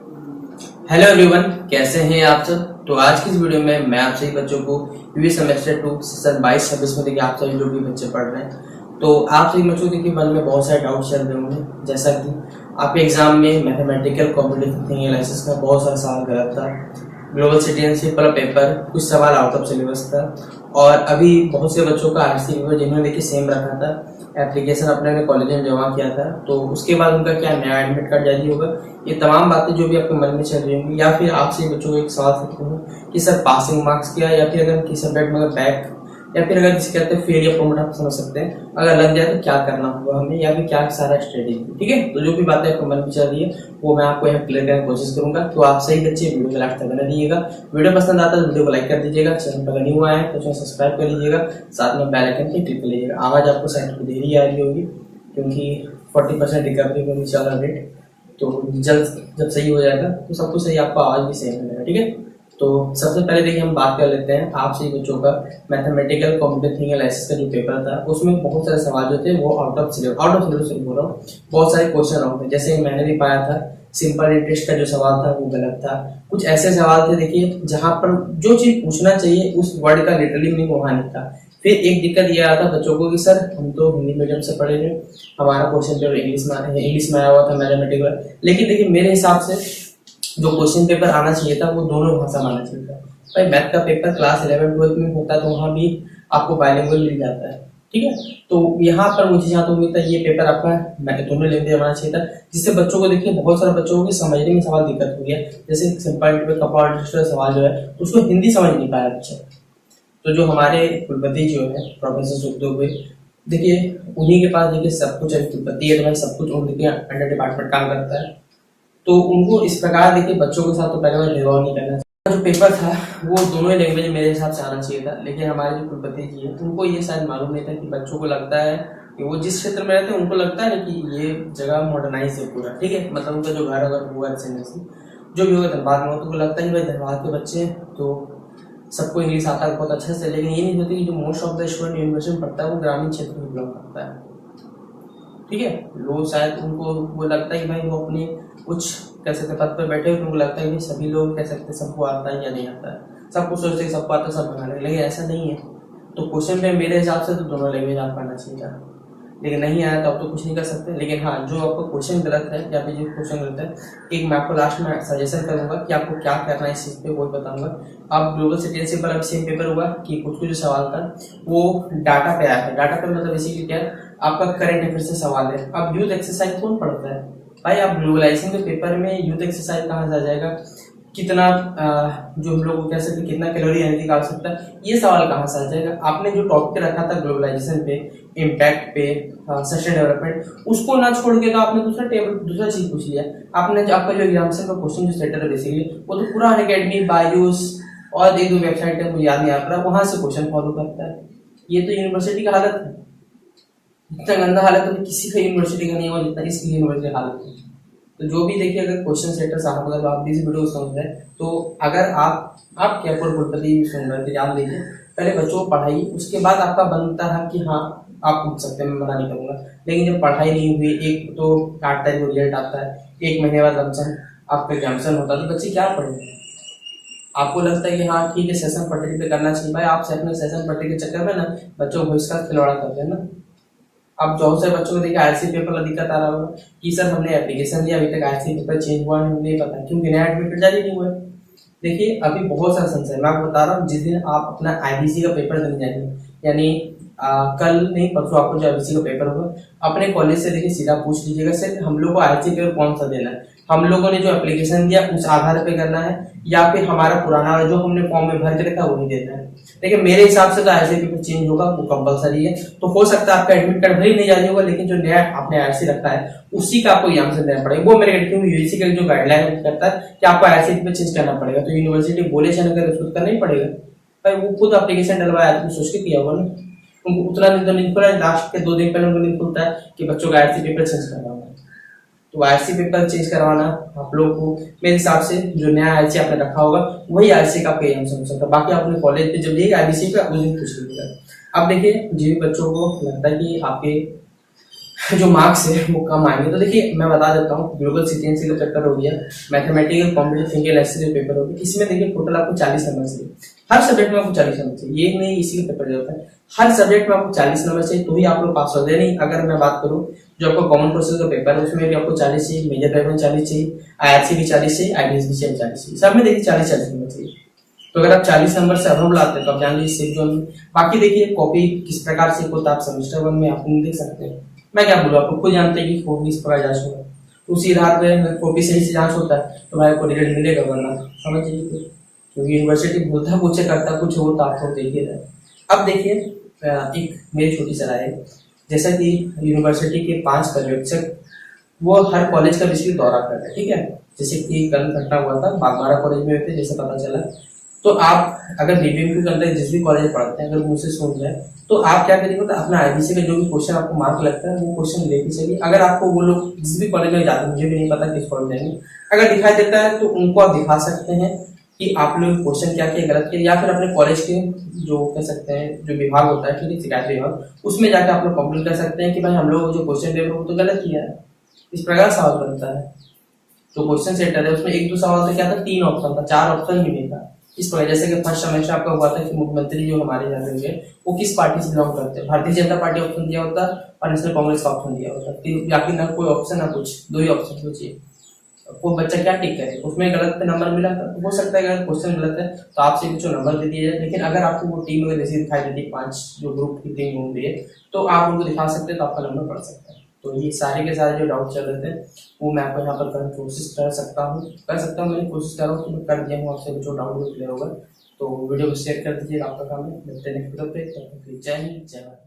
Hello everyone, कैसे हैं आप सब। तो आज की इस वीडियो में मैं आप सभी बच्चों को यूवी सेमेस्टर 2 सेशन 22-26 में देखिए आप सभी जो भी बच्चे पढ़ रहे हैं, तो आप सभी बच्चों के मन में बहुत सारे डाउट चल रहे होंगे। जैसा कि आपके एग्जाम में मैथमेटिकल कॉम्पिटिटिव थिंकिंग एनालिसिस का बहुत सारा सवाल गलत था, ग्लोबल सिटीजनशिप वाला पेपर कुछ सवाल आउट ऑफ सिलेबस था, और अभी बहुत से बच्चों का आरसी पेपर जिन्होंने देखिए सेम रखा था, एप्लीकेशन अपने कॉलेज में जमा किया था, तो उसके बाद उनका क्या नया एडमिट कार्ड जारी होगा। ये तमाम बातें जो भी आपके मन में चल रही होंगी, या फिर आपसे बच्चों को एक सवाल सकते हो कि सर पासिंग मार्क्स क्या, या फिर अगर किसी सब्जेक्ट में बैक, या फिर अगर किसी कहते हैं फेल या प्रमोट, आप समझ सकते हैं अगर लग जाए तो क्या करना होगा हमें, या फिर क्या सारा स्ट्रेटेजी। ठीक है, तो जो भी बातें आपके मन में चल रही है वो मैं आपको यहाँ क्लियर करने की कोशिश करूंगा। तो आप सही बच्चे वीडियो को लास्ट तक बना दीजिएगा। वीडियो पसंद आता है तो वीडियो को लाइक कर दीजिएगा, चैनल पर नहीं हुआ है तो चैनल सब्सक्राइब कर लीजिएगा, साथ में बेल आइकन पे क्लिक कर लीजिएगा। आवाज आपको साइड पर देरी आ रही होगी क्योंकि 40% रिकवरी होनी चल रेट, तो जल्द जब सही हो जाएगा तो सब कुछ सही, आपको आवाज भी सही मिलेगा। ठीक है, तो सबसे पहले देखिए हम बात कर लेते हैं आप सभी बच्चों का मैथमेटिकल कॉम्पिटिटिव थिंकिंग एनालिसिस का जो पेपर था, उसमें बहुत सारे सवाल जो थे वो आउट ऑफ सिलेबस बोल रहा हूँ, बहुत सारे क्वेश्चन आउट थे। जैसे मैंने भी पाया था सिंपल इंटरेस्ट का जो सवाल था वो गलत था। कुछ ऐसे सवाल थे देखिए जहां पर जो चीज पूछना चाहिए उस वर्ड का लिटरली मीनिंग वहां नहीं था। फिर एक दिक्कत ये आया था बच्चों को कि सर हम तो हिंदी मीडियम से पढ़े थे, हमारा क्वेश्चन पेपर इंग्लिश में आया हुआ था मैथमेटिकल, लेकिन देखिए मेरे हिसाब से जो क्वेश्चन पेपर आना चाहिए था वो दोनों भाषा में आना चाहिए था। भाई मैथ का पेपर क्लास 11-12 में होता है तो वहाँ भी आपको बाइलिंगुअल मिल जाता है। ठीक है, तो यहाँ पर मुझे जहाँ तो उम्मीद था ये पेपर आपका दोनों लैंग्वेज आना चाहिए था, जिससे बच्चों को देखिए बहुत सारे बच्चों को समझने में सवाल दिक्कत हो गया। जैसे सिंपल कंपाउंड सवाल जो है उसको हिंदी समझ नहीं पाया बच्चा। तो जो हमारे कुलपति जो है प्रोफेसर सुखदेव भाई, देखिए उन्हीं के पास देखिए सब कुछ है, कुलपति है तो भाई सब कुछ उनके अंडर डिपार्टमेंट काम करता है, तो उनको इस प्रकार देखिए बच्चों के साथ तो पहले बार भेदभाव नहीं करना चाहिए। जो पेपर था वो दोनों ही लैंग्वेज मेरे हिसाब से आना चाहिए था, लेकिन हमारे जो कुलपति जी है उनको ये शायद मालूम नहीं था कि बच्चों को लगता है कि वो जिस क्षेत्र में रहते हैं उनको लगता है कि ये जगह मॉडर्नाइज है पूरा। ठीक है, मतलब उनका जो घर अगर हुआ जो भी होगा धनबाद में हो, तो उनको लगता है कि भाई धनबाद के बच्चे तो सबको इंग्लिश आता है बहुत अच्छे से, लेकिन ये नहीं होती कि जो most of the student university में पढ़ता है वो ग्रामीण क्षेत्र में बिलोंग करता है। ठीक है, लोग शायद उनको वो लगता है कि भाई वो अपने कुछ कह सकते पद पर बैठे हुए, उनको लगता है कि सभी लोग कह सकते सबको आता है या नहीं आता है, सब कुछ सोचते सबको आता है सब बना लेंगे, लेकिन ऐसा नहीं है। तो क्वेश्चन में मेरे हिसाब से तो दोनों लैंग्वेज आपको आना चाहिए था, लेकिन नहीं आया तो आप तो कुछ नहीं कर सकते। लेकिन हाँ, जो आपका क्वेश्चन गलत है या फिर जो क्वेश्चन गलत है, एक मैं आपको लास्ट में सजेशन करूंगा कि आपको क्या करना है इस चीज़ पे वो बताऊंगा। आप ग्लोबल सिटीजनशिप पर सेम पेपर हुआ कि कुछ जो सवाल था वो डाटा पे आया था। डाटा पे मतलब बेसिकली क्या है, आपका करंट अफेयर से सवाल है। अब यूथ एक्सरसाइज कौन पढ़ता है भाई, आप ग्लोबलाइजेशन के पेपर में यूथ एक्सरसाइज कहाँ से आ जाएगा, कितना जो हम लोग कह सकते कितना कैलोरी एनर्जी का आवश्यकता है, ये सवाल कहाँ से आ जाएगा। आपने जो टॉपिक रखा था ग्लोबलाइजेशन पे, इम्पैक्ट पे, सस्टेन डेवलपमेंट, उसको ना छोड़ के तो आपने दूसरा चीज पूछ लिया। आपने जो आपका जो एग्जामिनेशन का क्वेश्चन जो सेटर है बेसिकली वो तो पूरा अनअकैडमी, बायूस और एक दो वेबसाइट है मुझे याद नहीं आ रहा, वहां से क्वेश्चन फॉलो करता है। ये तो यूनिवर्सिटी का हालत है, इतना गंदा हालत तो किसी का यूनिवर्सिटी का नहीं हुआ जितना इसकी यूनिवर्सिटी हालत है। तो जो भी देखिए अगर क्वेश्चन सेटर साहब अगर आप भी इस वीडियो को समझ रहे हैं, तो अगर आप क्या कुलपति सुन रहे थे, ध्यान दीजिए पहले बच्चों को पढ़ाइए, उसके बाद आपका बनता है कि हाँ आप पूछ सकते हैं, मैं मना नहीं करूंगा। लेकिन जब पढ़ाई नहीं हुई, एक तो 8 तारीख को रिजल्ट आता है, 1 महीने बाद लमसम आपका एग्जामिनेशन होता है, तो बच्चे क्या पढ़ेंगे। आपको लगता है कि हाँ ठीक है सेशन पट्टी पे करना चाहिए, भाई आप सेशन पट्टी के चक्कर में ना बच्चों को भविष्य का खिलवाड़ा करते हैं ना। अब बहुत सारे बच्चों को देखिए आरसी पेपर का दिक्कत आ रहा होगा कि सर हमने एप्लीकेशन दिया अभी तक आरसी पेपर चेंज हुआ नहीं, नहीं पता क्योंकि नया एडमिट जारी नहीं हुआ है। देखिए अभी बहुत सारा संशय, मैं आपको बता रहा हूँ जिस दिन आप अपना आईबीसी का पेपर देने जाएंगे, यानी कल नहीं परसों आपको जो आईबीसी का पेपर होगा, अपने कॉलेज से देखिए सीधा पूछ लीजिएगा सर हम लोग को आईबीसी पेपर कौन सा देना है, हम लोगों ने जो एप्लीकेशन दिया उस आधार पे करना है या फिर हमारा पुराना जो हमने फॉर्म में भर के रखा वही देना है। लेकिन मेरे हिसाब से तो आईसी पेपर चेंज होगा, वो कंपलसरी है। तो हो सकता है आपका एडमिट कार्ड भले नहीं जारी होगा, लेकिन जो नया आपने आईसी रखा है उसी का आपको एग्जाम से देना पड़ेगा। वो मेरे यूजीसी का जो गाइडलाइन करता है कि आपको आईसी पेपर चेंज करना पड़ेगा, तो यूनिवर्सिटी बोले चैनल का रिफ्यूज करना ही पड़ेगा भाई। वो खुद एप्लीकेशन डलवाया तो सोच के किया होगा ना, उनको उतना दिन तो नहीं खुला, लास्ट के 2 दिन पहले उनको नहीं खुलता है कि बच्चों का आईसी पेपर चेंज करना होगा। तो आईसी पेपर चेंज करवाना आप लोगों को मेरे हिसाब से जो नया आईसी आपने रखा होगा वही आईसी का पे समझ सकता, बाकी अपने कॉलेज पे जब जाइएगा आईबीसी का उस दिन पूछ लीजिएगा। अब देखिए जिन बच्चों को लगता है कि आपके जो मार्क्स है वो कम आएंगे। तो देखिए मैं बता देता हूँ, ग्लोबल सिटीजनशिप का पेपर हो गया, मैथमेटिकल कॉम्पिटिटिव थिंकिंग एनालिसिस का पेपर हो गया, इसमें देखिए टोटल आपको 40 नंबर चाहिए। हर सब्जेक्ट में आपको 40 नंबर चाहिए, ये नहीं इसी का पेपर होता है, हर सब्जेक्ट में आपको 40 नंबर चाहिए तो ही आप लोग पास होते हैं। नहीं अगर मैं बात करूँ जो आपको कॉमन प्रोसेस का पेपर है उसमें भी आपको 40 चाहिए, मेजर पेपर में 40 चाहिए, IRC भी 40 चाहिए, IBS भी 40 चाहिए, सब में देखिए 40 नंबर चाहिए। तो अगर आप 40 नंबर से अभव लाते हैं तो आप जान लीजिए सेफ जोन में। बाकी देखिए कॉपी किस प्रकार से होता है आप सेमेस्टर 1 में आप देख सकते हैं। मैं क्या बोलूँ, आपको खुद जानते हैं कि कॉपी किस प्रकार जांच होगा, उसी रात में कॉपी सही से जांच होता है तो भाई को रिजल्ट मिलेगा, वरना समझ लीजिए क्योंकि यूनिवर्सिटी बोलता है पूछे करता कुछ हो तो आप लोग देखिए रहे। अब देखिए एक मेरी छोटी सी राय है, जैसा कि यूनिवर्सिटी के 5 पर्यवेक्षक वो हर कॉलेज का बेसिकली दौरा कर रहे हैं, ठीक है। जैसे कि कल घटना हुआ था बागमारा कॉलेज में थे, जैसे पता चला। तो आप अगर बीबीएमक्यू के अंदर जिस भी कॉलेज पढ़ते हैं अगर मुझसे सुन रहे हैं तो आप क्या करिए, मतलब अपना IBC का जो भी क्वेश्चन आपको मार्क लगता है वो क्वेश्चन लेके चलिए। अगर आपको वो लोग जिस भी कॉलेज में जाते हैं, मुझे भी नहीं पता किस कॉलेज जाएंगे, अगर दिखाई देता है तो उनको आप दिखा सकते हैं कि आप लोग क्वेश्चन क्या किया गलत किया, या फिर अपने कॉलेज के जो कह सकते हैं जो विभाग होता है, ठीक है, शिकायत विभाग, उसमें जाकर आप लोग कंप्लेन कर सकते हैं कि भाई हम लोग जो क्वेश्चन दे रहे हैं वो तो गलत किया है। इस प्रकार सवाल बनता है। जो क्वेश्चन सेटर है उसमें 1-2 सवाल तो क्या था, 3 ऑप्शन था, 4 ऑप्शन भी नहीं था। इस प्रकार जैसे कि फर्स्ट सेमेस्टर आपका हुआ था कि मुख्यमंत्री जो हमारे यहाँ होंगे वो किस पार्टी से बिलोंग करते हैं, भारतीय जनता पार्टी ऑप्शन दिया होता और नेशनल कांग्रेस का ऑप्शन दिया होता, बाकी ना कोई ऑप्शन ना कुछ, 2 ही ऑप्शन सोचिए। वो बच्चा क्या टिक करे, उसमें गलत पे नंबर मिला था, हो सकता है अगर क्वेश्चन गलत है तो आपसे कुछ नंबर दे दिया जाए। लेकिन अगर आपको वो टीम अगर जैसे दिखाई देती है 5 जो ग्रुप की टीम होंगी तो आप उनको दिखा सकते हैं तो आपका नंबर बढ़ सकता है। तो ये सारे के सारे जो डाउट चल रहे थे वो मैं आपको यहाँ पर करने की कोशिश कर सकता हूँ, मैंने कोशिश कर रहा हूँ कि मैं कर दिया हूँ, आपसे जो डाउट क्लियर होगा। तो वीडियो को शेयर कर दीजिएगा, आपका काम है। मिलते हैं नेक्स्ट वीडियो पे, जय हिंद जय भारत।